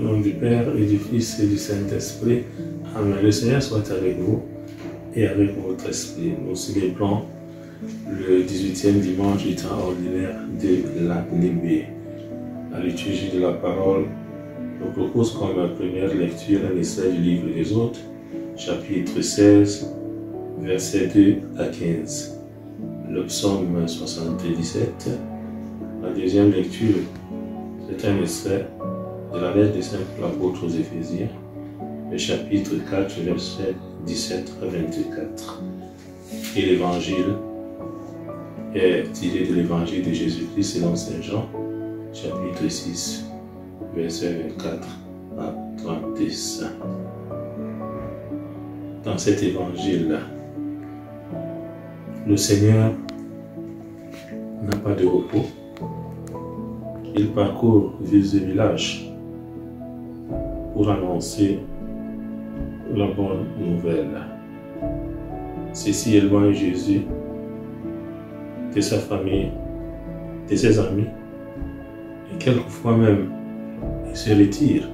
Au nom du Père et du Fils et du Saint-Esprit. Amen. Le Seigneur soit avec vous et avec votre esprit. Nous célébrons le 18e dimanche du temps ordinaire de l'année B. La liturgie de la parole nous propose comme première lecture un extrait du livre des Hôtes, chapitre 16, versets 2 à 15. Le psaume 77. La deuxième lecture, c'est un extrait de la lettre de Saint l'apôtre aux Éphésiens, le chapitre 4, versets 17 à 24. Et l'évangile est tiré de l'évangile de Jésus-Christ selon Saint Jean, chapitre 6, versets 24 à 35. Dans cet évangile, le Seigneur n'a pas de repos. Il parcourt villes et villages pour annoncer la bonne nouvelle. Ceci éloigne Jésus de sa famille, de ses amis, et quelquefois même il se retire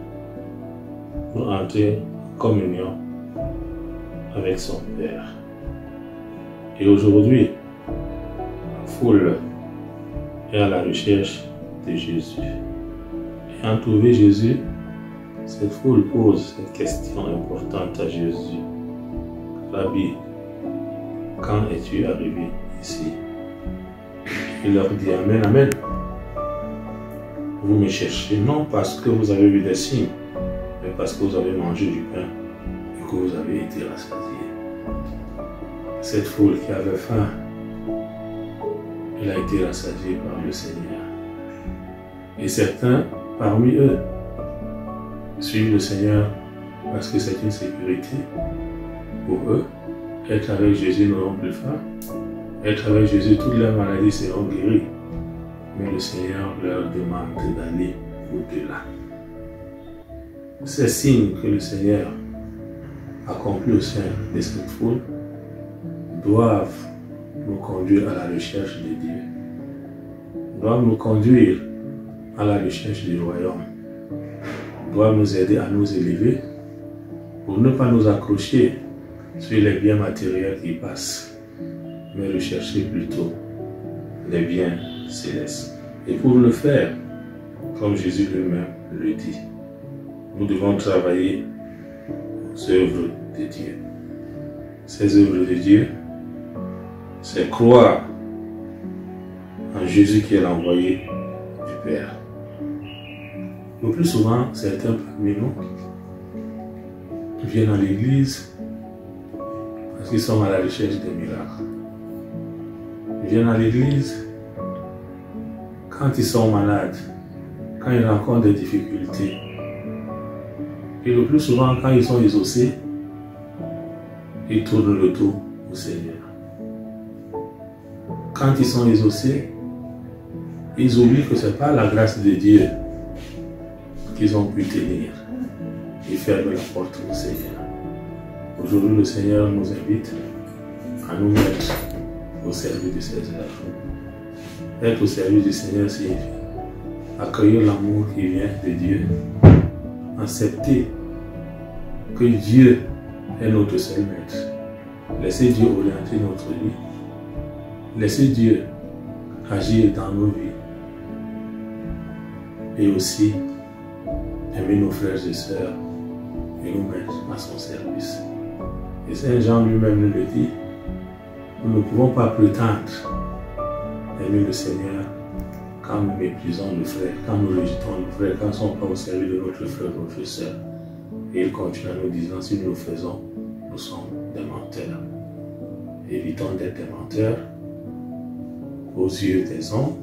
pour entrer en communion avec son Père. Et aujourd'hui, la foule est à la recherche de Jésus. Ayant trouvé Jésus, cette foule pose cette question importante à Jésus. Rabbi, quand es-tu arrivé ici? Il leur dit Amen, Amen. Vous me cherchez non parce que vous avez vu des signes, mais parce que vous avez mangé du pain et que vous avez été rassasiés. Cette foule qui avait faim, elle a été rassasiée par le Seigneur. Et certains parmi eux suivent le Seigneur parce que c'est une sécurité pour eux. Être avec Jésus n'auront plus faim. Être avec Jésus, toutes leurs maladies seront guéries. Mais le Seigneur leur demande d'aller au-delà. Ces signes que le Seigneur accomplit au sein de cette foule doivent nous conduire à la recherche de Dieu, doivent nous conduire à la recherche du royaume, doivent nous aider à nous élever pour ne pas nous accrocher sur les biens matériels qui passent, mais rechercher plutôt les biens célestes. Et pour le faire, comme Jésus lui-même le dit, nous devons travailler aux œuvres de Dieu. Ces œuvres de Dieu, c'est croire en Jésus qui est l'envoyé du Père. Le plus souvent, certains parmi nous viennent à l'église parce qu'ils sont à la recherche des miracles. Ils viennent à l'église quand ils sont malades, quand ils rencontrent des difficultés. Et le plus souvent, quand ils sont exaucés, ils tournent le dos au Seigneur. Quand ils sont exaucés, ils oublient que ce n'est pas la grâce de Dieu qu'ils ont pu tenir et fermer la porte au Seigneur. Aujourd'hui, le Seigneur nous invite à nous mettre au service de ses œuvres. Être au service du Seigneur signifie accueillir l'amour qui vient de Dieu, accepter que Dieu est notre seul maître, laisser Dieu orienter notre vie, laisser Dieu agir dans nos vies et aussi aimer nos frères et sœurs et nous mettre à son service. Et Saint Jean lui-même nous le dit, nous ne pouvons pas prétendre aimer le Seigneur quand nous méprisons nos frères, quand nous rejetons nos frères, quand nous ne sommes pas au service de notre frère, notre sœur. Et il continue en nous disant, si nous le faisons, nous sommes des menteurs. Évitons d'être des menteurs aux yeux des hommes,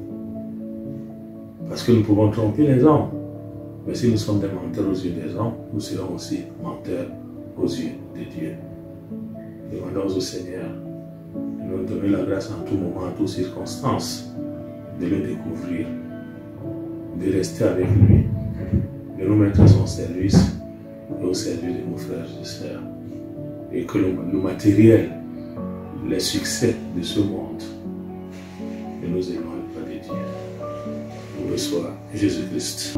parce que nous pouvons tromper les hommes. Mais si nous sommes des menteurs aux yeux des hommes, nous serons aussi menteurs aux yeux de Dieu. Demandons au Seigneur de nous donner la grâce en tout moment, en toutes circonstances, de le découvrir, de rester avec lui, de nous mettre à son service et au service de nos frères et sœurs. Et que le matériel, les succès de ce monde ne nous éloignent pas de Dieu. Nous reçoit Jésus-Christ.